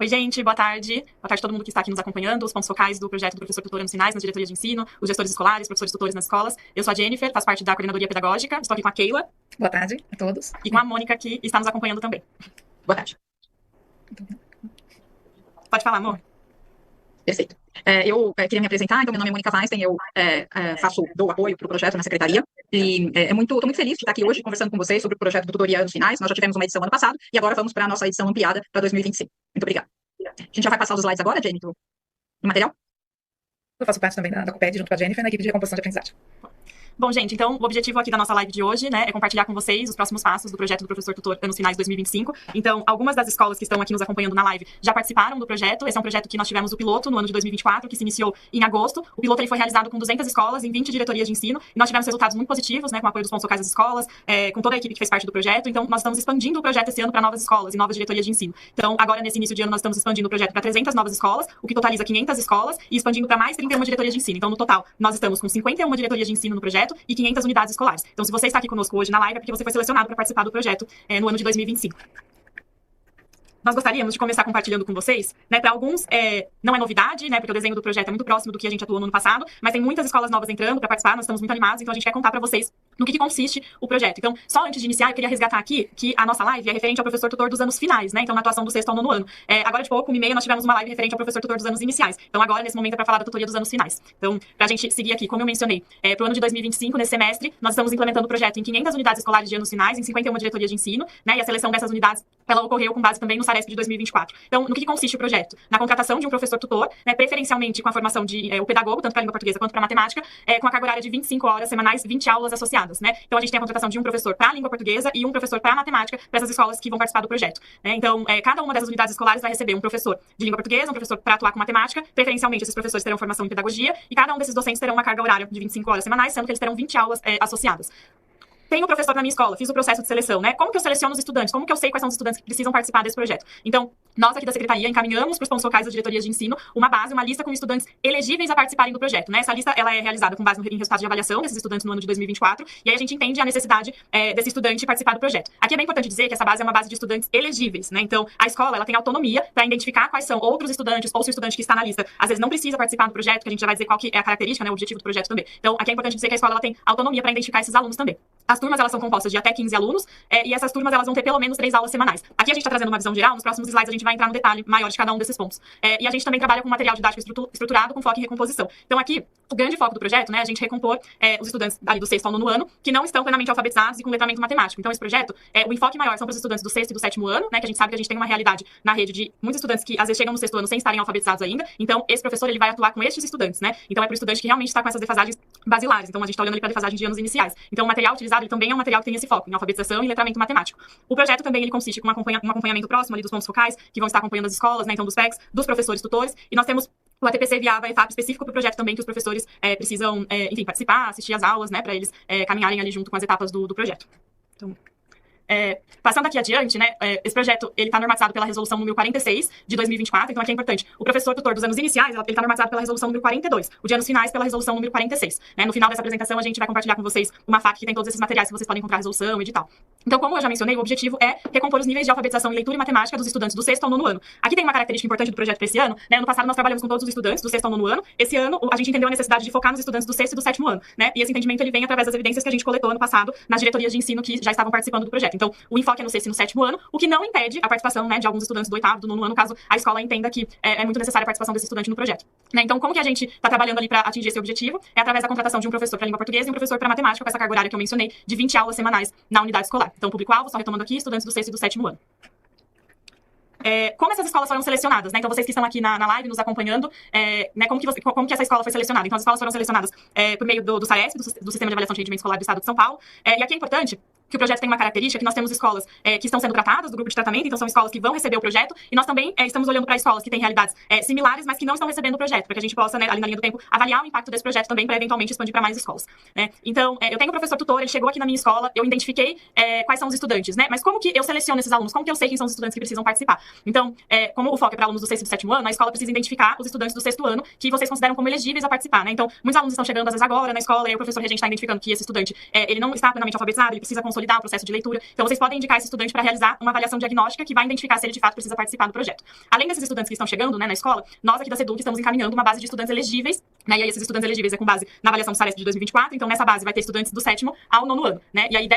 Oi, gente, boa tarde. Boa tarde a todo mundo que está aqui nos acompanhando, os pontos focais do projeto do professor tutor Anos Finais nas diretorias de ensino, os gestores escolares, professores tutores nas escolas. Eu sou a Jennifer, faço parte da coordenadoria pedagógica, estou aqui com a Keila. Boa tarde a todos. E com a Mônica, que está nos acompanhando também. Boa tarde. Pode falar, amor. Perfeito. Eu queria me apresentar, então meu nome é Mônica Weinstein, eu dou apoio para o projeto na secretaria, e estou muito feliz de estar aqui hoje conversando com vocês sobre o projeto do Tutoria Anos Finais. Nós já tivemos uma edição ano passado, e agora vamos para a nossa edição ampliada para 2025. Muito obrigada. A gente já vai passar os slides agora, Jenny, do material? Eu faço parte também da COPED, junto com a Jennifer, na equipe de recomposição de aprendizagem. Bom, gente, então o objetivo aqui da nossa live de hoje, né, é compartilhar com vocês os próximos passos do projeto do professor tutor Anos Finais 2025. Então, algumas das escolas que estão aqui nos acompanhando na live já participaram do projeto. Esse é um projeto que nós tivemos o piloto no ano de 2024, que se iniciou em agosto. O piloto ele foi realizado com 200 escolas em 20 diretorias de ensino, e nós tivemos resultados muito positivos, né, com o apoio dos pontos locais das escolas, com toda a equipe que fez parte do projeto. Então, nós estamos expandindo o projeto esse ano para novas escolas e novas diretorias de ensino. Então, agora, nesse início de ano, nós estamos expandindo o projeto para 300 novas escolas, o que totaliza 500 escolas, e expandindo para mais 31 diretorias de ensino. Então, no total, nós estamos com 51 diretorias de ensino no projeto e 500 unidades escolares. Então, se você está aqui conosco hoje na live, é porque você foi selecionado para participar do projeto no ano de 2025. Nós gostaríamos de começar compartilhando com vocês, né, para alguns não é novidade, né, porque o desenho do projeto é muito próximo do que a gente atuou no ano passado, mas tem muitas escolas novas entrando para participar, nós estamos muito animados, então a gente quer contar para vocês no que consiste o projeto. Então, só antes de iniciar, eu queria resgatar aqui que a nossa live é referente ao professor tutor dos anos finais, né, então na atuação do sexto ao nono ano. Agora de pouco, 1h30, nós tivemos uma live referente ao professor tutor dos anos iniciais. Então agora, nesse momento, é para falar da tutoria dos anos finais. Então, para a gente seguir aqui, como eu mencionei, para o ano de 2025, nesse semestre, nós estamos implementando o projeto em 500 unidades escolares de anos finais, em 51 diretorias de ensino, né, e a seleção dessas unidades, ela ocorreu com base também no SARESP de 2024. Então, no que consiste o projeto? Na contratação de um professor tutor, né, preferencialmente com a formação de o pedagogo, tanto para a língua portuguesa quanto para a matemática, com a carga horária de 25 horas semanais, 20 aulas associadas, né? Então, a gente tem a contratação de um professor para a língua portuguesa e um professor para a matemática para essas escolas que vão participar do projeto, né? Então, cada uma dessas unidades escolares vai receber um professor de língua portuguesa, um professor para atuar com matemática, preferencialmente esses professores terão formação em pedagogia, e cada um desses docentes terão uma carga horária de 25 horas semanais, sendo que eles terão 20 aulas associadas. Tenho professor na minha escola, fiz o processo de seleção, né? Como que eu seleciono os estudantes? Como que eu sei quais são os estudantes que precisam participar desse projeto? Então, nós aqui da Secretaria encaminhamos para os pontos focais das diretorias de ensino uma base, uma lista com estudantes elegíveis a participarem do projeto, né? Essa lista, ela é realizada com base em resultados de avaliação desses estudantes no ano de 2024, e aí a gente entende a necessidade desse estudante participar do projeto. Aqui é bem importante dizer que essa base é uma base de estudantes elegíveis, né? Então, a escola, ela tem autonomia para identificar quais são outros estudantes, ou se o estudante que está na lista, às vezes não precisa participar do projeto, que a gente já vai dizer qual que é a característica, né? O objetivo do projeto também. Então, aqui é importante dizer que a escola, ela tem autonomia para identificar esses alunos também. As turmas, elas são compostas de até 15 alunos, e essas turmas, elas vão ter pelo menos 3 aulas semanais. Aqui a gente está trazendo uma visão geral, nos próximos slides a gente vai entrar no detalhe maior de cada um desses pontos. E a gente também trabalha com material didático estruturado com foco em recomposição. Então aqui, o grande foco do projeto, né, é a gente recompor os estudantes ali do sexto ao nono ano, que não estão plenamente alfabetizados e com letramento matemático. Então esse projeto, o enfoque maior são para os estudantes do sexto e do sétimo ano, né, que a gente sabe que a gente tem uma realidade na rede de muitos estudantes que às vezes chegam no sexto ano sem estarem alfabetizados ainda. Então esse professor, ele vai atuar com estes estudantes, né. Então é para o estudante que realmente está com essas defasagens basilares. Então a gente está olhando ali para a defasagem de anos iniciais. Então o material utilizado, ele também é um material que tem esse foco em alfabetização e letramento matemático. O projeto também, ele consiste com um acompanhamento próximo ali dos pontos focais, que vão estar acompanhando as escolas, né, então dos PECs, dos professores tutores, e nós temos o ATPC Viava EFAP específico para o projeto também, que os professores precisam, enfim, participar, assistir às aulas, né, para eles caminharem ali junto com as etapas do projeto. Então, passando aqui adiante, né, esse projeto, ele está normatizado pela resolução número 46 de 2024, então aqui é importante, o professor tutor dos anos iniciais, ele está normatizado pela resolução número 42, o de anos finais pela resolução número 46, né, no final dessa apresentação a gente vai compartilhar com vocês uma FAQ que tem todos esses materiais que vocês podem encontrar a resolução e de tal. Então, como eu já mencionei, o objetivo é recompor os níveis de alfabetização em leitura e matemática dos estudantes do sexto ao nono ano. Aqui tem uma característica importante do projeto para esse ano, né, ano passado nós trabalhamos com todos os estudantes do sexto ao nono ano, esse ano a gente entendeu a necessidade de focar nos estudantes do sexto e do sétimo ano, né, e esse entendimento ele vem através das evidências que a gente coletou ano passado nas diretorias de ensino que já estavam participando do projeto. Então, o enfoque é no sexto e no sétimo ano, o que não impede a participação, né, de alguns estudantes do oitavo, do nono ano, caso a escola entenda que é muito necessária a participação desse estudante no projeto. Né? Então, como que a gente está trabalhando ali para atingir esse objetivo? É através da contratação de um professor para língua portuguesa e um professor para matemática, com essa carga horária que eu mencionei, de 20 aulas semanais na unidade escolar. Então, público-alvo, só retomando aqui, estudantes do sexto e do sétimo ano. Como essas escolas foram selecionadas, né? Então, vocês que estão aqui na live nos acompanhando, né, como que essa escola foi selecionada? Então, as escolas foram selecionadas por meio do SARESP, do Sistema de Avaliação de Rendimento Escolar do Estado de São Paulo. E aqui é importante que o projeto tem uma característica, que nós temos escolas que estão sendo tratadas do grupo de tratamento, então são escolas que vão receber o projeto, e nós também estamos olhando para escolas que têm realidades similares, mas que não estão recebendo o projeto, para que a gente possa, né, ali na linha do tempo, avaliar o impacto desse projeto também, para eventualmente expandir para mais escolas. Né? Então, eu tenho um professor tutor, ele chegou aqui na minha escola, eu identifiquei quais são os estudantes, né? Mas como que eu seleciono esses alunos? Como que eu sei quem são os estudantes que precisam participar? Então, como o foco é para alunos do sexto e do sétimo ano, a escola precisa identificar os estudantes do sexto ano que vocês consideram como elegíveis a participar, né? Então, muitos alunos estão chegando às vezes agora na escola, e o professor regente está identificando que esse estudante, ele não está plenamente alfabetizado, ele precisa consolidar consolidar o processo de leitura. Então, vocês podem indicar esse estudante para realizar uma avaliação diagnóstica que vai identificar se ele de fato precisa participar do projeto. Além desses estudantes que estão chegando, né, na escola, nós aqui da SEDUC estamos encaminhando uma base de estudantes elegíveis, né, e aí esses estudantes elegíveis é com base na avaliação do SARESP de 2024, então nessa base vai ter estudantes do 7º ao 9º ano, né, e aí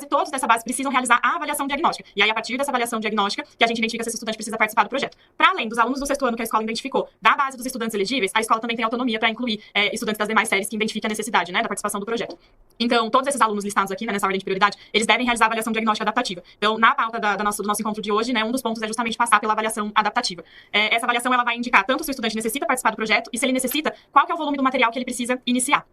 todos dessa base precisam realizar a avaliação diagnóstica, e aí a partir dessa avaliação diagnóstica que a gente identifica se esse estudante precisa participar do projeto. Para além dos alunos do 6º ano que a escola identificou, da base dos estudantes elegíveis, a escola também tem autonomia para incluir estudantes das demais séries que identifiquem a necessidade, né, da participação do projeto. Então, todos esses alunos listados aqui, né, nessa ordem de prioridade, eles devem realizar a avaliação diagnóstica adaptativa. Então, na pauta do nosso encontro de hoje, né, um dos pontos é justamente passar pela avaliação adaptativa. Essa avaliação ela vai indicar tanto se o estudante necessita participar do projeto e se ele necessita, qual que é o volume do material que ele precisa iniciar.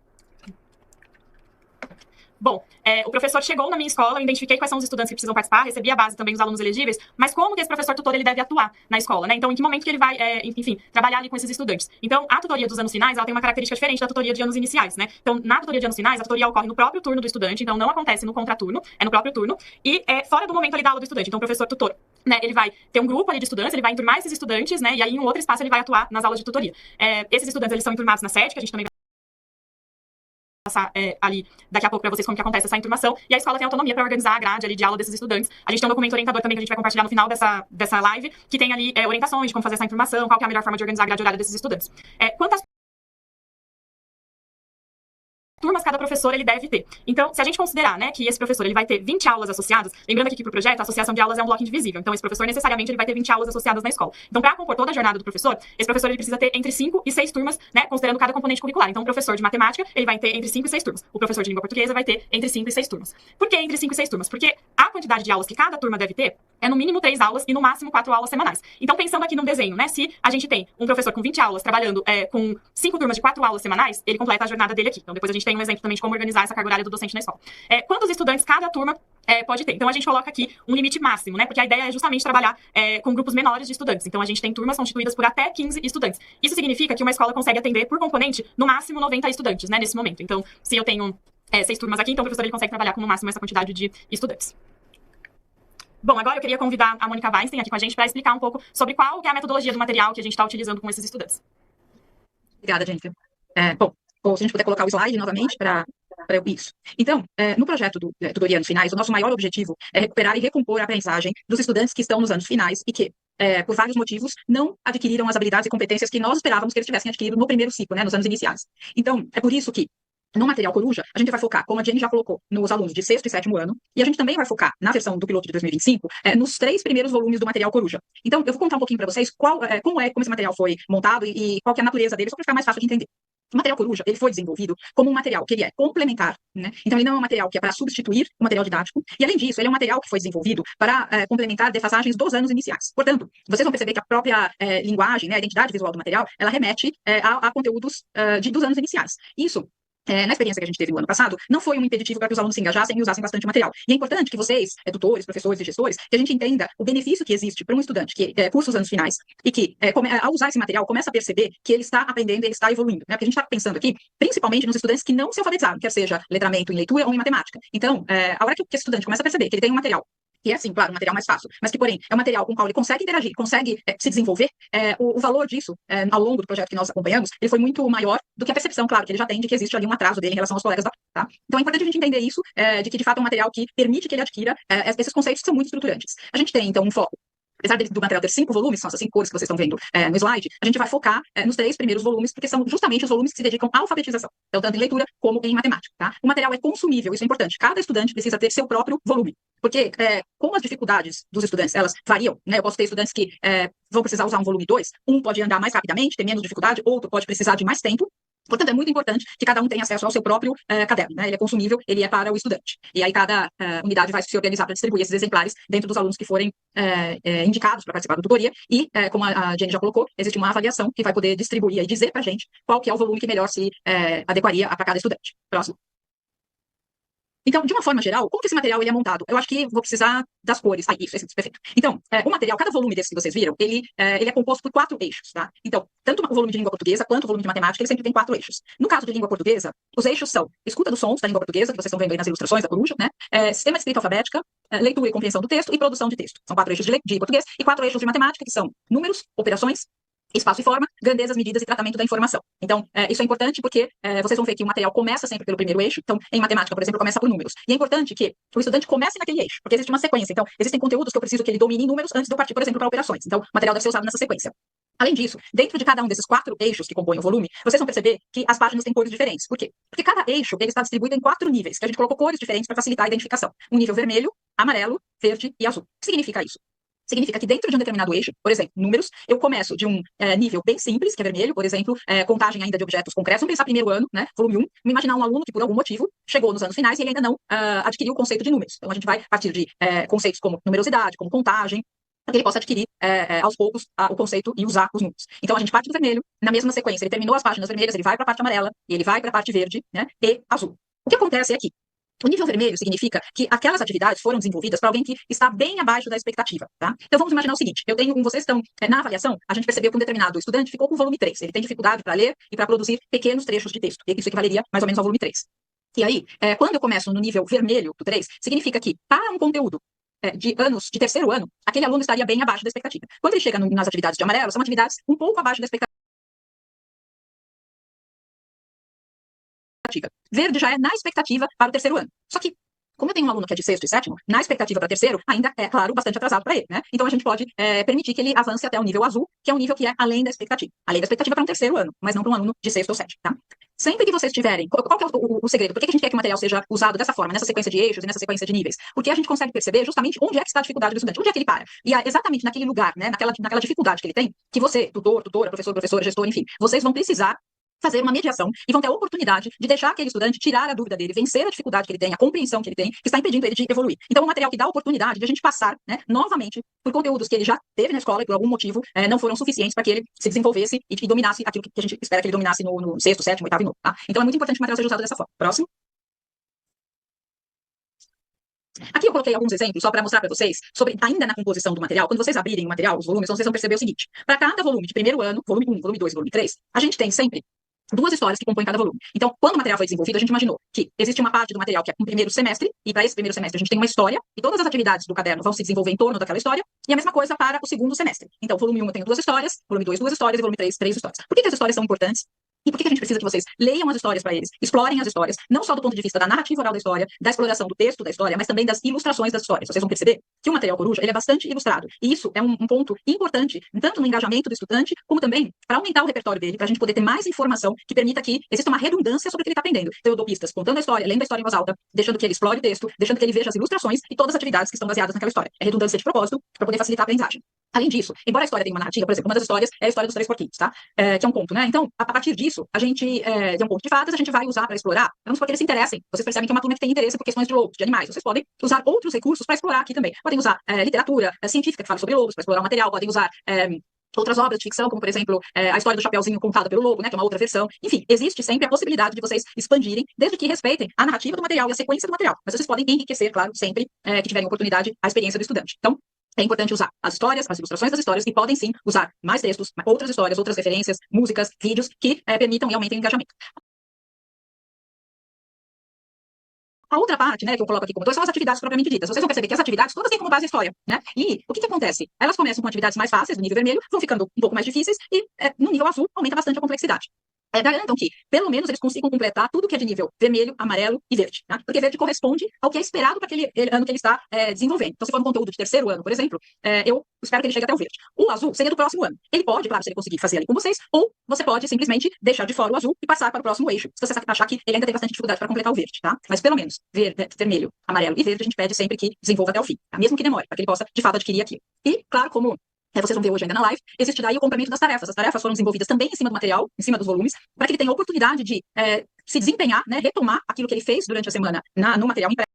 Bom, o professor chegou na minha escola, eu identifiquei quais são os estudantes que precisam participar, recebi a base também dos alunos elegíveis, mas como que esse professor tutor ele deve atuar na escola, né? Então, em que momento que ele vai, enfim, trabalhar ali com esses estudantes? Então, a tutoria dos anos finais, ela tem uma característica diferente da tutoria de anos iniciais, né? Então, na tutoria de anos finais, a tutoria ocorre no próprio turno do estudante, então não acontece no contraturno, é no próprio turno, e é fora do momento ali da aula do estudante. Então, o professor tutor, né, ele vai ter um grupo ali de estudantes, ele vai enturmar esses estudantes, né, e aí em um outro espaço ele vai atuar nas aulas de tutoria. Esses estudantes, eles são enturmados na SET, que a gente também passar ali daqui a pouco para vocês como que acontece essa enturmação, e a escola tem autonomia para organizar a grade ali de aula desses estudantes. A gente tem um documento orientador também que a gente vai compartilhar no final dessa live, que tem ali orientações de como fazer essa enturmação, qual que é a melhor forma de organizar a grade horária desses estudantes. Quantas turmas cada professor ele deve ter. Então, se a gente considerar, né, que esse professor ele vai ter 20 aulas associadas, lembrando que para o projeto a associação de aulas é um bloco indivisível, então esse professor necessariamente ele vai ter 20 aulas associadas na escola. Então, para compor toda a jornada do professor, esse professor ele precisa ter entre 5 e 6 turmas, né, considerando cada componente curricular. Então, o professor de matemática, ele vai ter entre 5 e 6 turmas. O professor de língua portuguesa vai ter entre 5 e 6 turmas. Por que entre 5 e 6 turmas? Porque a quantidade de aulas que cada turma deve ter é no mínimo 3 aulas e no máximo 4 aulas semanais. Então, pensando aqui num desenho, né, se a gente tem um professor com 20 aulas trabalhando com 5 turmas de 4 aulas semanais, ele completa a jornada dele aqui. Então, depois a gente tem um exemplo também de como organizar essa carga horária do docente na escola. Quantos estudantes cada turma pode ter? Então, a gente coloca aqui um limite máximo, né? Porque a ideia é justamente trabalhar com grupos menores de estudantes. Então, a gente tem turmas constituídas por até 15 estudantes. Isso significa que uma escola consegue atender por componente, no máximo, 90 estudantes, né? Nesse momento. Então, se eu tenho 6 turmas aqui, então o professor ele consegue trabalhar com, no máximo, essa quantidade de estudantes. Bom, agora eu queria convidar a Mônica Weinstein aqui com a gente para explicar um pouco sobre qual que é a metodologia do material que a gente está utilizando com esses estudantes. Obrigada, Jennifer. Bom, se a gente puder colocar o slide novamente para isso. Então, no projeto do Tutoria Anos Finais, o nosso maior objetivo é recuperar e recompor a aprendizagem dos estudantes que estão nos anos finais e que, por vários motivos, não adquiriram as habilidades e competências que nós esperávamos que eles tivessem adquirido no primeiro ciclo, né, nos anos iniciais. Então, é por isso que no material Coruja, a gente vai focar, como a Jenny já colocou, nos alunos de 6º e 7º ano, e a gente também vai focar na versão do piloto de 2025, nos 3 primeiros volumes do material Coruja. Então, eu vou contar um pouquinho para vocês como esse material foi montado e qual que é a natureza dele, só para ficar mais fácil de entender. O material Coruja, ele foi desenvolvido como um material que ele é complementar, né? Então, ele não é um material que é para substituir o material didático, e além disso, ele é um material que foi desenvolvido para complementar defasagens dos anos iniciais. Portanto, vocês vão perceber que a própria linguagem, né, a identidade visual do material, ela remete a conteúdos dos anos iniciais. Isso, na experiência que a gente teve no ano passado, não foi um impeditivo para que os alunos se engajassem e usassem bastante material. E é importante que vocês, tutores, professores e gestores, que a gente entenda o benefício que existe para um estudante que cursa os anos finais e que, ao usar esse material, começa a perceber que ele está aprendendo, ele está evoluindo, né? Porque a gente está pensando aqui, principalmente nos estudantes que não se alfabetizaram, quer seja letramento em leitura ou em matemática. Então, a hora que esse estudante começa a perceber que ele tem um material que é, sim, claro, um material mais fácil, mas que, porém, é um material com o qual ele consegue interagir, consegue se desenvolver, o valor disso, ao longo do projeto que nós acompanhamos, ele foi muito maior do que a percepção, claro, que ele já tem de que existe ali um atraso dele em relação aos colegas da tá? Então, é importante a gente entender isso, de que, de fato, é um material que permite que ele adquira esses conceitos que são muito estruturantes. A gente tem, então, um foco. Apesar do material ter 5 volumes, são essas 5 cores que vocês estão vendo no slide, a gente vai focar nos 3 primeiros volumes, porque são justamente os volumes que se dedicam à alfabetização, então, tanto em leitura como em matemática. Tá? O material é consumível, isso é importante. Cada estudante precisa ter seu próprio volume, porque como as dificuldades dos estudantes, elas variam, né? Eu posso ter estudantes que vão precisar usar um volume 2, um pode andar mais rapidamente, ter menos dificuldade, outro pode precisar de mais tempo. Portanto, é muito importante que cada um tenha acesso ao seu próprio caderno, né? Ele é consumível, ele é para o estudante. E aí cada unidade vai se organizar para distribuir esses exemplares dentro dos alunos que forem indicados para participar da tutoria. E, como a Jenny já colocou, existe uma avaliação que vai poder distribuir e dizer para a gente qual que é o volume que melhor se adequaria para cada estudante. Próximo. Então, de uma forma geral, como que esse material ele é montado? Eu acho que vou precisar das cores. Isso, perfeito. Então, o material, cada volume desse que vocês viram, ele é composto por 4 eixos, tá? Então, tanto o volume de língua portuguesa quanto o volume de matemática, ele sempre tem 4 eixos. No caso de língua portuguesa, os eixos são escuta dos sons da língua portuguesa, que vocês estão vendo aí nas ilustrações da Coruja, né? Sistema de escrita alfabética, leitura e compreensão do texto e produção de texto. São 4 eixos de português e 4 eixos de matemática, que são números, operações, espaço e forma, grandezas, medidas e tratamento da informação. Então, isso é importante porque vocês vão ver que o material começa sempre pelo primeiro eixo. Então, em matemática, por exemplo, começa por números. E é importante que o estudante comece naquele eixo, porque existe uma sequência. Então, existem conteúdos que eu preciso que ele domine em números antes de eu partir, por exemplo, para operações. Então, o material deve ser usado nessa sequência. Além disso, dentro de cada um desses 4 eixos que compõem o volume, vocês vão perceber que as páginas têm cores diferentes. Por quê? Porque cada eixo ele está distribuído em 4 níveis, que a gente colocou cores diferentes para facilitar a identificação. Um nível vermelho, amarelo, verde e azul. O que significa isso? Significa que dentro de um determinado eixo, por exemplo, números, eu começo de um nível bem simples, que é vermelho, por exemplo, contagem ainda de objetos concretos. Vamos pensar primeiro ano, né, volume 1, me imaginar um aluno que por algum motivo chegou nos anos finais e ele ainda não adquiriu o conceito de números. Então a gente vai partir de conceitos como numerosidade, como contagem, para que ele possa adquirir aos poucos o conceito e usar os números. Então a gente parte do vermelho, na mesma sequência, ele terminou as páginas vermelhas, ele vai para a parte amarela, e ele vai para a parte verde, né, e azul. O que acontece aqui? O nível vermelho significa que aquelas atividades foram desenvolvidas para alguém que está bem abaixo da expectativa, tá? Então vamos imaginar o seguinte, vocês estão na avaliação, a gente percebeu que um determinado estudante ficou com o volume 3, ele tem dificuldade para ler e para produzir pequenos trechos de texto, e isso equivaleria mais ou menos ao volume 3. E aí, quando eu começo no nível vermelho do 3, significa que para um conteúdo de anos, de terceiro ano, aquele aluno estaria bem abaixo da expectativa. Quando ele chega nas atividades de amarelo, são atividades um pouco abaixo da expectativa. Verde já é na expectativa para o terceiro ano. Só que, como eu tenho um aluno que é de sexto e sétimo, na expectativa para terceiro, ainda é, claro, bastante atrasado para ele, né? Então a gente pode permitir que ele avance até o nível azul, que é um nível que é além da expectativa. Além da expectativa para um terceiro ano, mas não para um aluno de sexto ou sétimo, tá? Sempre que vocês tiverem. Qual que é o segredo? Por que a gente quer que o material seja usado dessa forma, nessa sequência de eixos e nessa sequência de níveis? Porque a gente consegue perceber justamente onde é que está a dificuldade do estudante, onde é que ele para. E é exatamente naquele lugar, né, naquela dificuldade que ele tem, que você, tutor, tutora, professor, professora, gestor, enfim, vocês vão precisar fazer uma mediação e vão ter a oportunidade de deixar aquele estudante tirar a dúvida dele, vencer a dificuldade que ele tem, a compreensão que ele tem, que está impedindo ele de evoluir. Então, é um material que dá a oportunidade de a gente passar, né, novamente por conteúdos que ele já teve na escola e por algum motivo não foram suficientes para que ele se desenvolvesse e dominasse aquilo que a gente espera que ele dominasse no sexto, sétimo, oitavo e novo. Tá? Então, é muito importante que o material seja usado dessa forma. Próximo. Aqui eu coloquei alguns exemplos só para mostrar para vocês sobre, ainda na composição do material, quando vocês abrirem o material, os volumes, vocês vão perceber o seguinte: para cada volume de primeiro ano, volume 1, volume 2, volume 3, a gente tem sempre 2 histórias que compõem cada volume. Então, quando o material foi desenvolvido, a gente imaginou que existe uma parte do material que é um primeiro semestre, e para esse primeiro semestre a gente tem uma história, e todas as atividades do caderno vão se desenvolver em torno daquela história, e a mesma coisa para o segundo semestre. Então, volume 1 eu tenho 2 histórias, volume 2, 2 histórias, e volume 3, 3 histórias. Por que as histórias são importantes? E por que a gente precisa que vocês leiam as histórias para eles, explorem as histórias, não só do ponto de vista da narrativa oral da história, da exploração do texto da história, mas também das ilustrações das histórias. Vocês vão perceber que o material Coruja ele é bastante ilustrado. E isso é um ponto importante, tanto no engajamento do estudante, como também para aumentar o repertório dele, para a gente poder ter mais informação que permita que exista uma redundância sobre o que ele está aprendendo. Então, eu dou pistas contando a história, lendo a história em voz alta, deixando que ele explore o texto, deixando que ele veja as ilustrações e todas as atividades que estão baseadas naquela história. É redundância de propósito para poder facilitar a aprendizagem. Além disso, embora a história tenha uma narrativa, por exemplo, uma das histórias é a história dos três porquinhos, tá? Que é um conto, né? Então, a partir disso, a gente tem um conto de fadas, a gente vai usar para explorar, vamos supor que eles se interessem. Vocês percebem que é uma turma que tem interesse por questões de lobos, de animais. Vocês podem usar outros recursos para explorar aqui também. Podem usar literatura científica que fale sobre lobos, para explorar o material, podem usar outras obras de ficção, como, por exemplo, a história do Chapeuzinho contada pelo lobo, né, que é uma outra versão. Enfim, existe sempre a possibilidade de vocês expandirem, desde que respeitem a narrativa do material e a sequência do material. Mas vocês podem enriquecer, claro, sempre que tiverem oportunidade, a experiência do estudante. Então, é importante usar as histórias, as ilustrações das histórias, e podem sim usar mais textos, outras histórias, outras referências, músicas, vídeos que permitam e aumentem o engajamento. A outra parte, né, que eu coloco aqui como dois, são as atividades propriamente ditas. Vocês vão perceber que as atividades todas têm como base a história, né? E o que acontece? Elas começam com atividades mais fáceis, no nível vermelho, vão ficando um pouco mais difíceis e no nível azul aumenta bastante a complexidade. Garantam que, pelo menos, eles consigam completar tudo que é de nível vermelho, amarelo e verde. Tá? Porque verde corresponde ao que é esperado para aquele ano que ele está desenvolvendo. Então, se for um conteúdo de terceiro ano, por exemplo, eu espero que ele chegue até o verde. O azul seria do próximo ano. Ele pode, claro, se ele conseguir fazer ali com vocês, ou você pode simplesmente deixar de fora o azul e passar para o próximo eixo. Se você achar que ele ainda tem bastante dificuldade para completar o verde, tá? Mas, pelo menos, vermelho, amarelo e verde, a gente pede sempre que desenvolva até o fim. Tá? Mesmo que demore, para que ele possa, de fato, adquirir aquilo. E, claro, como vocês vão ver hoje ainda na live, existe daí o complemento das tarefas. As tarefas foram desenvolvidas também em cima do material, em cima dos volumes, para que ele tenha a oportunidade de se desempenhar, né, retomar aquilo que ele fez durante a semana no material impresso.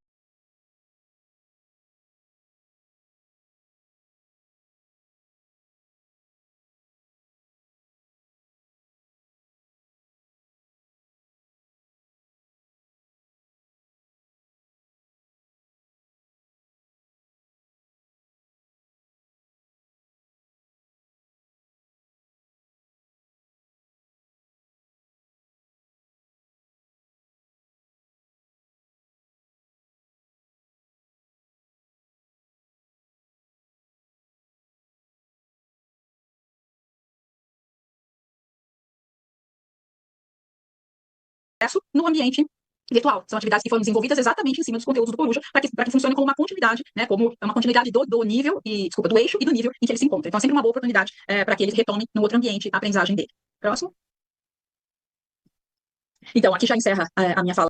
no ambiente virtual. São atividades que foram desenvolvidas exatamente em cima dos conteúdos do Coruja, para que funcione como uma continuidade, né, como uma continuidade do nível, do eixo e do nível em que ele se encontra. Então, é sempre uma boa oportunidade para que ele retome no outro ambiente a aprendizagem dele. Próximo. Então, aqui já encerra a minha fala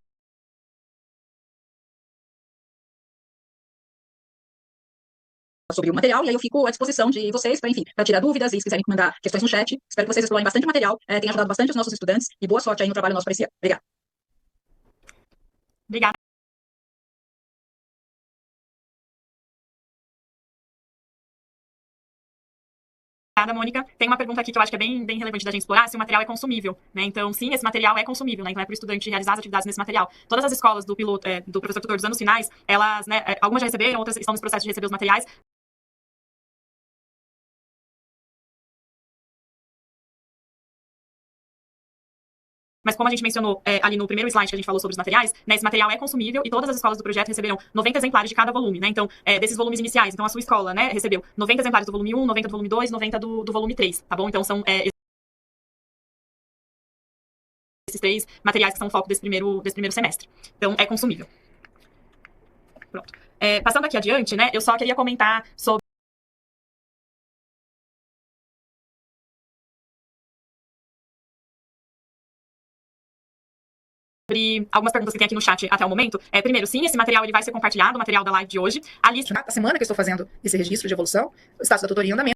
sobre o material, e aí eu fico à disposição de vocês para, enfim, para tirar dúvidas e se quiserem mandar questões no chat. Espero que vocês explorem bastante o material, tenha ajudado bastante os nossos estudantes, e boa sorte aí no trabalho nosso para esse ano. Obrigada. Obrigada. Obrigada, Mônica. Tem uma pergunta aqui que eu acho que é bem relevante da gente explorar, se o material é consumível, né? Então, sim, esse material é consumível, né? Então, é para o estudante realizar as atividades nesse material. Todas as escolas do piloto, do professor tutor dos anos finais, elas, né, algumas já receberam, outras estão nesse processo de receber os materiais. Mas como a gente mencionou ali no primeiro slide que a gente falou sobre os materiais, né, esse material é consumível e todas as escolas do projeto receberam 90 exemplares de cada volume, né? Então, desses volumes iniciais, então a sua escola, né, recebeu 90 exemplares do volume 1, 90 do volume 2, 90 do volume 3, tá bom? Então, são esses 3 materiais que são o foco desse primeiro semestre. Então, é consumível. Pronto. Passando aqui adiante, né, eu só queria comentar sobre algumas perguntas que tem aqui no chat até o momento. Primeiro, sim, esse material ele vai ser compartilhado, o material da live de hoje. A lista... A semana que eu estou fazendo esse registro de evolução, o status da tutoria em andamento.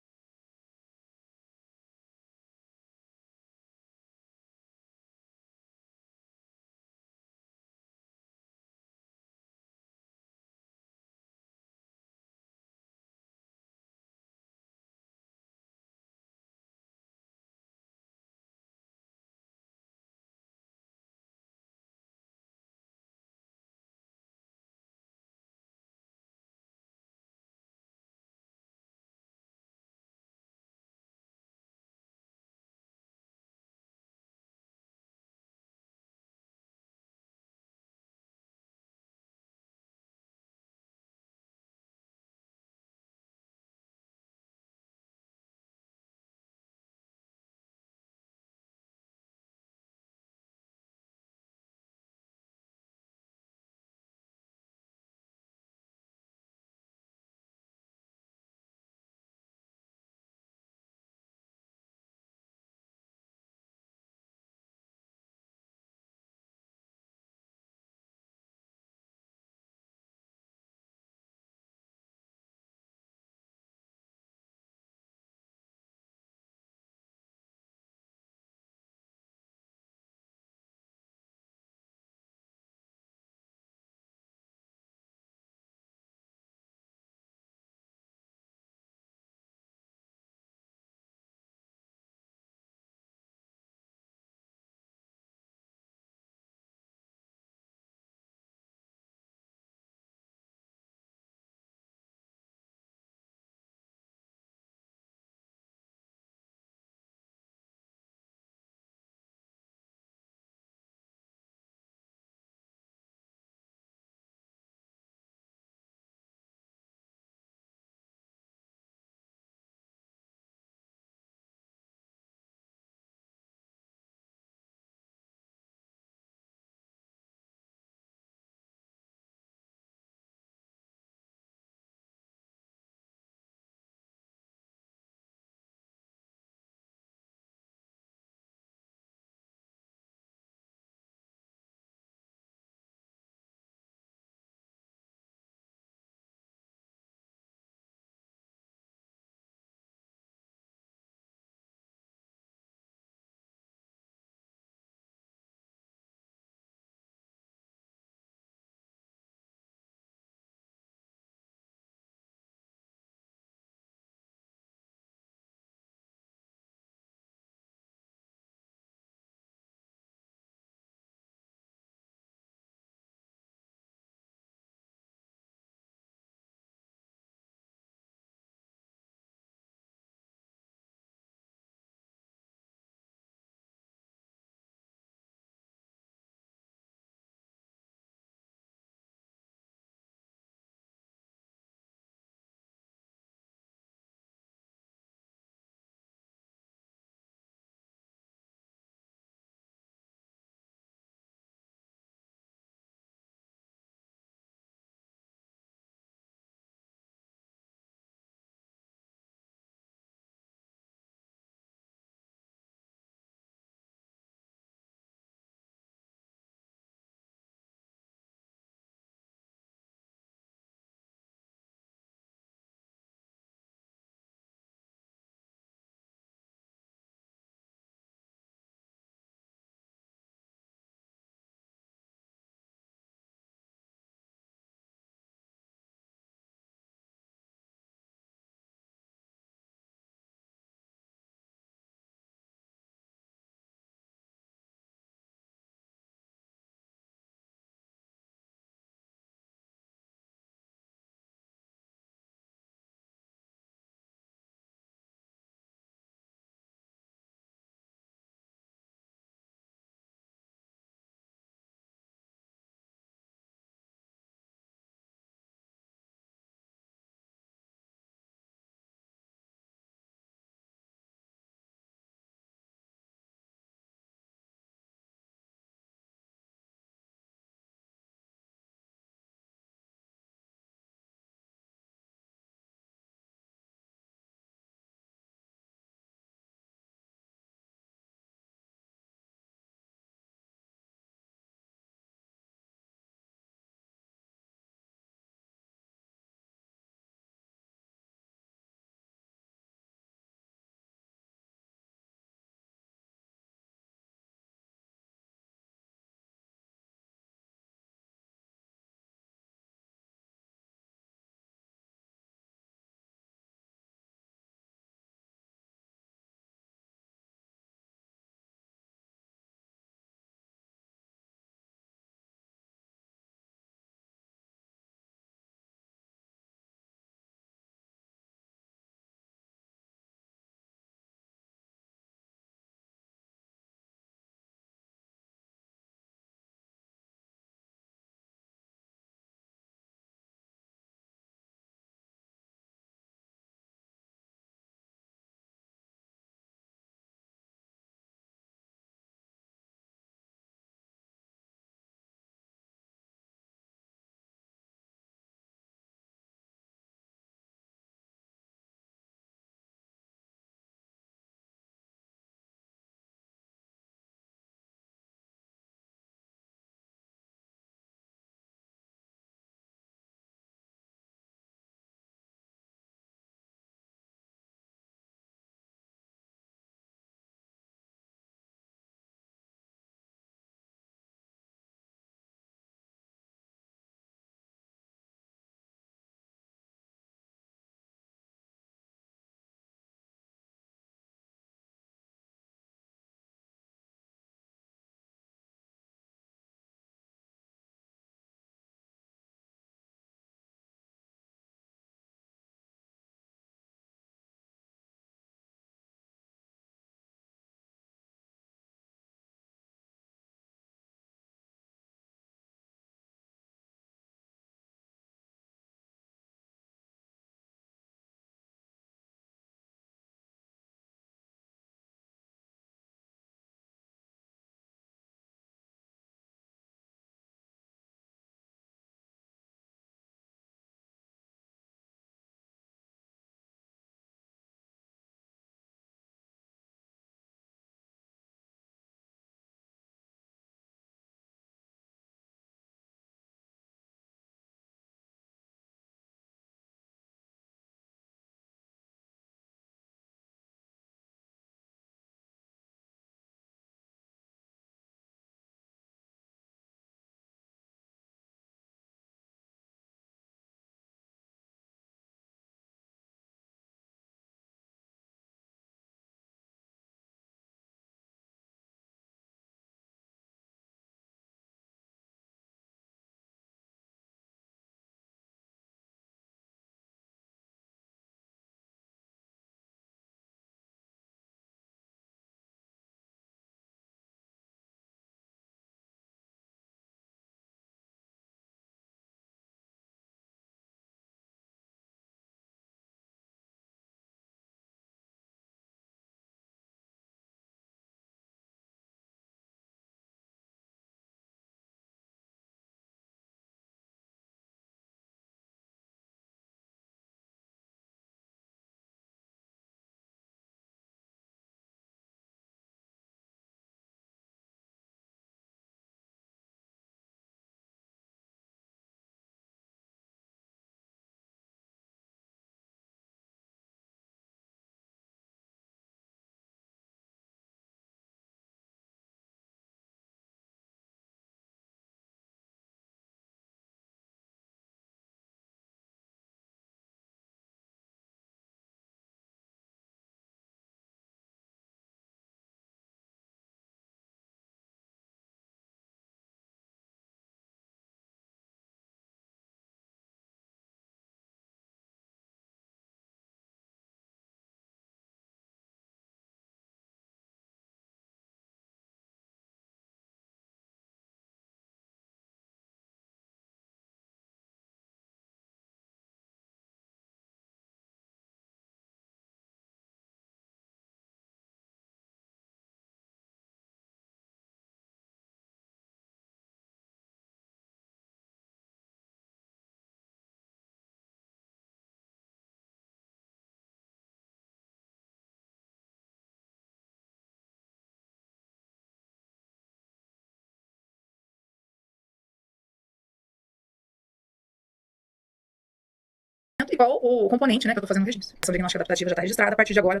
documento, igual o componente, né, que eu estou fazendo o registro. Essa diagnóstica adaptativa já está registrada, a partir de agora.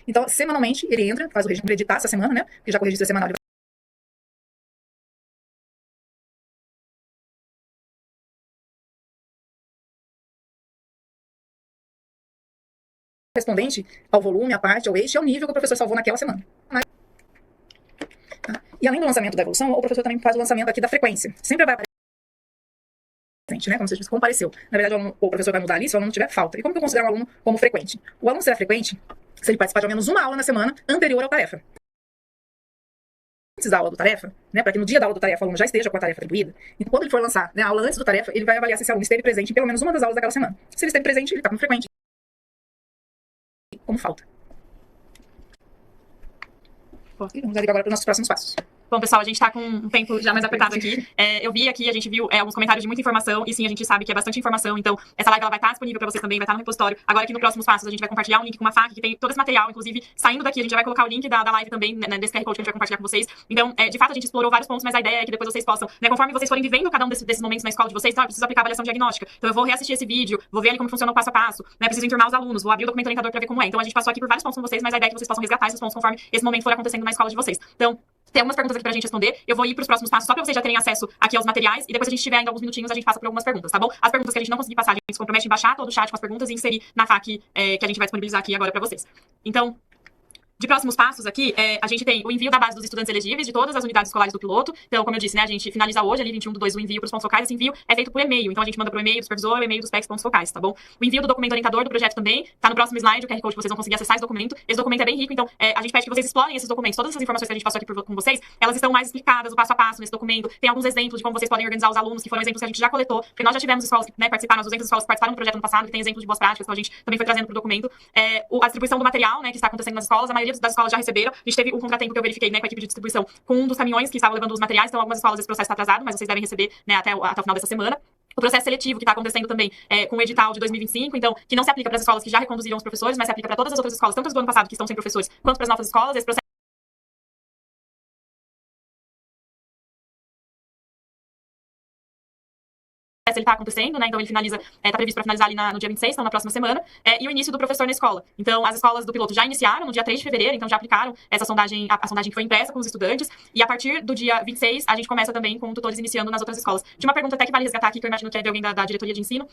Então, semanalmente, ele entra, faz o registro, editar essa semana, né? Porque já com o registro semanal ele correspondente ao volume, à parte, ao eixo e ao nível que o professor salvou naquela semana. E além do lançamento da evolução, o professor também faz o lançamento aqui da frequência. Sempre vai aparecer, né? Como você disse, compareceu. Na verdade, o professor vai mudar ali se o aluno tiver falta. E como que eu considero um aluno como frequente? O aluno será frequente se ele participar de ao menos uma aula na semana anterior à tarefa. Antes da aula do tarefa, né, para que no dia da aula do tarefa o aluno já esteja com a tarefa atribuída. Então, quando ele for lançar, né, a aula antes do tarefa, ele vai avaliar se esse aluno esteve presente em pelo menos uma das aulas daquela semana. Se ele esteve presente, ele está como frequente. Como falta. E vamos agora para os nossos próximos passos. Bom, pessoal, a gente tá com um tempo já mais apertado aqui. Eu vi aqui, a gente viu alguns comentários de muita informação, e sim, a gente sabe que é bastante informação, então essa live ela vai estar disponível para vocês também, vai estar no repositório. Agora aqui no próximos passos a gente vai compartilhar um link com uma FAQ que tem todo esse material, inclusive saindo daqui a gente já vai colocar o link da live também, né, desse QR Code que a gente vai compartilhar com vocês. Então, de fato, a gente explorou vários pontos, mas a ideia é que depois vocês possam, né, conforme vocês forem vivendo cada um desses momentos na escola de vocês, então eu preciso aplicar avaliação diagnóstica. Então eu vou reassistir esse vídeo, vou ver ali como funciona o passo a passo, né, preciso enturmar os alunos, vou abrir o documento orientador para ver como é. Então a gente passou aqui por vários pontos com vocês, mas a ideia é que vocês possam resgatar esses pontos conforme esse momento for acontecendo na escola de vocês. Então, tem algumas perguntas aqui pra gente responder. Eu vou ir pros próximos passos só pra vocês já terem acesso aqui aos materiais. E depois a gente tiver ainda alguns minutinhos, a gente passa por algumas perguntas, tá bom? As perguntas que a gente não conseguir passar, a gente se compromete em baixar todo o chat com as perguntas e inserir na FAQ que a gente vai disponibilizar aqui agora pra vocês. Então, de próximos passos aqui, a gente tem o envio da base dos estudantes elegíveis de todas as unidades escolares do piloto. Então, como eu disse, né, a gente finaliza hoje, ali 21/2, o envio para os pontos focais. Esse envio é feito por e-mail. Então, a gente manda pro e-mail do supervisor, o e-mail dos PECs pontos focais, tá bom? O envio do documento orientador do projeto também tá no próximo slide, o QR Code, vocês vão conseguir acessar esse documento. Esse documento é bem rico, então a gente pede que vocês explorem esses documentos. Todas essas informações que a gente passou aqui com vocês, elas estão mais explicadas, o passo a passo nesse documento. Tem alguns exemplos de como vocês podem organizar os alunos, que foram exemplos que a gente já coletou, porque nós já tivemos escolas que, né, participaram, as 200 escolas que participaram do projeto no passado, que tem exemplos de boas práticas, então a gente também foi trazendo pro documento. A distribuição do material, né, que está acontecendo nas escolas, a maioria das escolas já receberam. A gente teve um contratempo que eu verifiquei, né, com a equipe de distribuição, com um dos caminhões que estava levando os materiais, então algumas escolas esse processo está atrasado, mas vocês devem receber, né, até o final dessa semana. O processo seletivo que está acontecendo também com o edital de 2025, então, que não se aplica para as escolas que já reconduziram os professores, mas se aplica para todas as outras escolas, tanto as do ano passado que estão sem professores, quanto para as novas escolas. Esse processo ele está acontecendo, né? Então ele finaliza, está previsto para finalizar ali no dia 26, então na próxima semana, e o início do professor na escola. Então as escolas do piloto já iniciaram no dia 3 de fevereiro, então já aplicaram essa sondagem, a sondagem que foi impressa com os estudantes, e a partir do dia 26 a gente começa também com tutores iniciando nas outras escolas. Tinha uma pergunta até que vale resgatar aqui, que eu imagino que é de alguém da diretoria de ensino,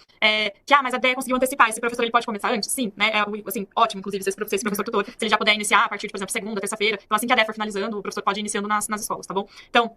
mas a DEA conseguiu antecipar, esse professor ele pode começar antes? Sim, né? Assim, ótimo, inclusive, se esse professor tutor, se ele já puder iniciar a partir de, por exemplo, segunda, terça-feira, então assim que a DEA for finalizando, o professor pode ir iniciando nas escolas, tá bom? Então,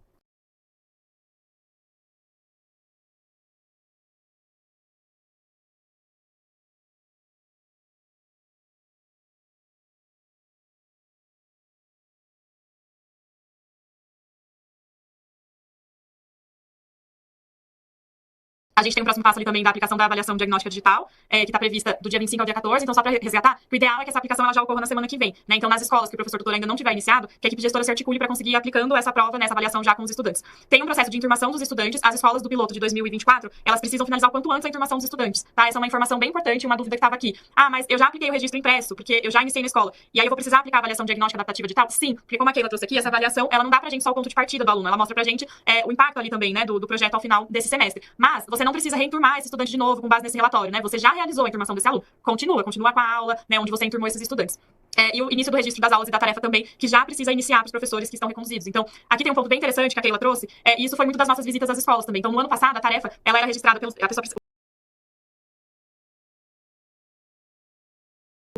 a gente tem um próximo passo ali também da aplicação da avaliação diagnóstica digital, que está prevista do dia 25 ao dia 14, então só para resgatar, o ideal é que essa aplicação ela já ocorra na semana que vem, né? Então nas escolas que o professor tutor ainda não tiver iniciado, que a equipe gestora se articule para conseguir ir aplicando essa prova, né, essa avaliação já com os estudantes. Tem um processo de informação dos estudantes, as escolas do piloto de 2024, elas precisam finalizar o quanto antes a informação dos estudantes, tá? Essa é uma informação bem importante, uma dúvida que estava aqui. Ah, mas eu já apliquei o registro impresso, porque eu já iniciei na escola, e aí eu vou precisar aplicar a avaliação diagnóstica adaptativa digital? Sim, porque como a Keila trouxe aqui, essa avaliação, ela não dá pra gente só o ponto de partida do aluno, ela mostra pra gente o impacto ali também, né, do projeto ao final desse semestre. Mas você não precisa reenturmar esse estudante de novo com base nesse relatório, né? Você já realizou a enturmação desse aluno, continua com a aula, né, onde você enturmou esses estudantes. E o início do registro das aulas e da tarefa também, que já precisa iniciar para os professores que estão reconduzidos. Então, aqui tem um ponto bem interessante que a Keila trouxe, e isso foi muito das nossas visitas às escolas também. Então, no ano passado, a tarefa, ela era registrada a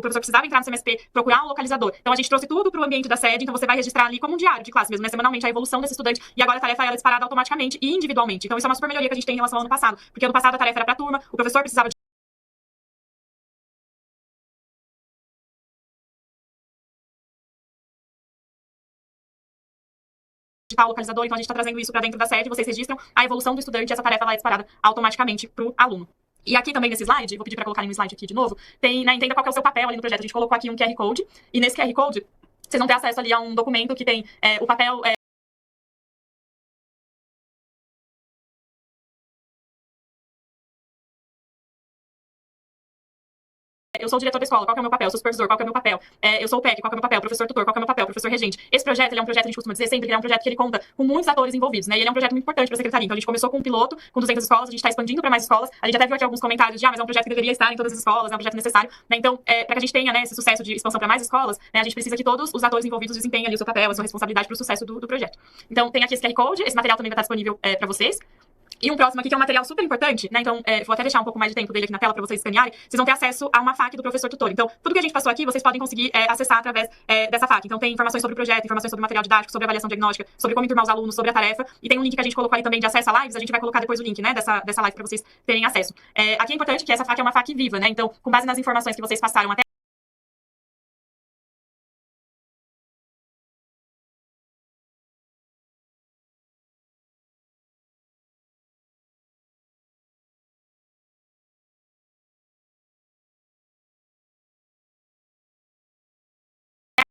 o professor precisava entrar no CMSP, procurar um localizador. Então, a gente trouxe tudo para o ambiente da sede, então você vai registrar ali como um diário de classe mesmo, né, semanalmente, a evolução desse estudante, e agora a tarefa ela é disparada automaticamente e individualmente. Então, isso é uma super melhoria que a gente tem em relação ao ano passado, porque ano passado a tarefa era para a turma, o professor precisava digitar o localizador, então a gente está trazendo isso para dentro da sede, vocês registram a evolução do estudante e essa tarefa lá é disparada automaticamente para o aluno. E aqui também nesse slide, vou pedir para colocar em um slide aqui de novo, tem, né, entenda qual que é o seu papel ali no projeto. A gente colocou aqui um QR Code, e nesse QR Code, vocês vão ter acesso ali a um documento que tem o papel Eu sou o diretor da escola, qual que é o meu papel? Eu sou o supervisor, qual que é o meu papel? Eu sou o PEC, qual que é o meu papel? Professor tutor, qual que é o meu papel? Professor regente. Esse projeto, ele é um projeto, a gente costuma dizer sempre, que ele é um projeto que ele conta com muitos atores envolvidos, né? E ele é um projeto muito importante para a secretaria. Então, a gente começou com um piloto, com 200 escolas, a gente está expandindo para mais escolas. A gente até viu aqui alguns comentários de, mas é um projeto que deveria estar em todas as escolas, é um projeto necessário, né? Então, para que a gente tenha, né, esse sucesso de expansão para mais escolas, né, a gente precisa que todos os atores envolvidos desempenhem ali o seu papel, a sua responsabilidade para o sucesso do projeto. Então, tem aqui esse QR Code, esse material também vai estar disponível para vocês. E um próximo aqui, que é um material super importante, né? Então, vou até deixar um pouco mais de tempo dele aqui na tela para vocês escanearem. Vocês vão ter acesso a uma FAQ do professor tutor. Então, tudo que a gente passou aqui, vocês podem conseguir acessar através dessa FAQ. Então, tem informações sobre o projeto, informações sobre o material didático, sobre avaliação diagnóstica, sobre como enturmar os alunos, sobre a tarefa. E tem um link que a gente colocou ali também de acesso a lives. A gente vai colocar depois o link, né, dessa live para vocês terem acesso. Aqui é importante que essa FAQ é uma FAQ viva, né? Então, com base nas informações que vocês passaram até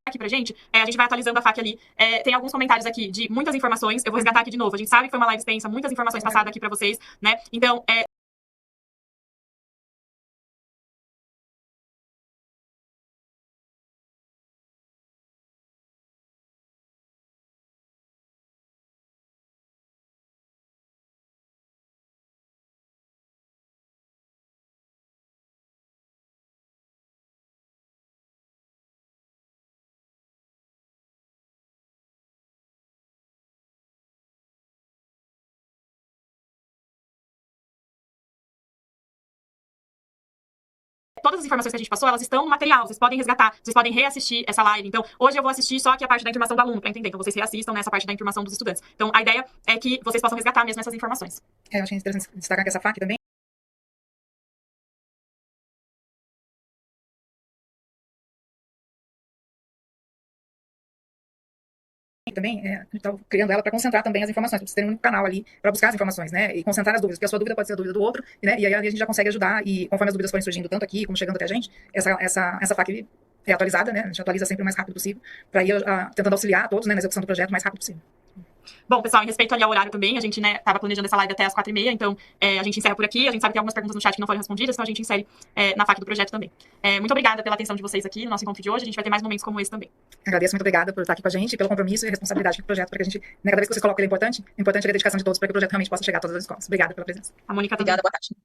aqui pra gente, a gente vai atualizando a FAQ ali. Tem alguns comentários aqui de muitas informações. Eu vou resgatar aqui de novo. A gente sabe que foi uma live extensa, muitas informações passadas aqui pra vocês, né? Então, todas as informações que a gente passou, elas estão no material. Vocês podem resgatar, vocês podem reassistir essa live. Então, hoje eu vou assistir só aqui a parte da informação do aluno, para entender. Então, vocês reassistam nessa parte da informação dos estudantes. Então, a ideia é que vocês possam resgatar mesmo essas informações. Eu achei interessante destacar que essa FAQ também a gente está criando ela para concentrar também as informações, para vocês terem um único canal ali para buscar as informações, né? E concentrar as dúvidas, porque a sua dúvida pode ser a dúvida do outro, né? E aí a gente já consegue ajudar, e conforme as dúvidas forem surgindo, tanto aqui como chegando até a gente, essa FAQ é atualizada, né? A gente atualiza sempre o mais rápido possível, para ir tentando auxiliar a todos, né, na execução do projeto o mais rápido possível. Bom, pessoal, em respeito ali ao horário também, a gente, né, tava planejando essa live até as 4h30, então a gente encerra por aqui. A gente sabe que tem algumas perguntas no chat que não foram respondidas, então a gente insere na FAQ do projeto também. Muito obrigada pela atenção de vocês aqui no nosso encontro de hoje. A gente vai ter mais momentos como esse também. Agradeço, muito obrigada por estar aqui com a gente, pelo compromisso e responsabilidade com o projeto, para que a gente, né, cada vez que você coloca ele é importante é a dedicação de todos para que o projeto realmente possa chegar a todas as escolas. Obrigada pela presença. A Mônica também. Obrigada, boa tarde.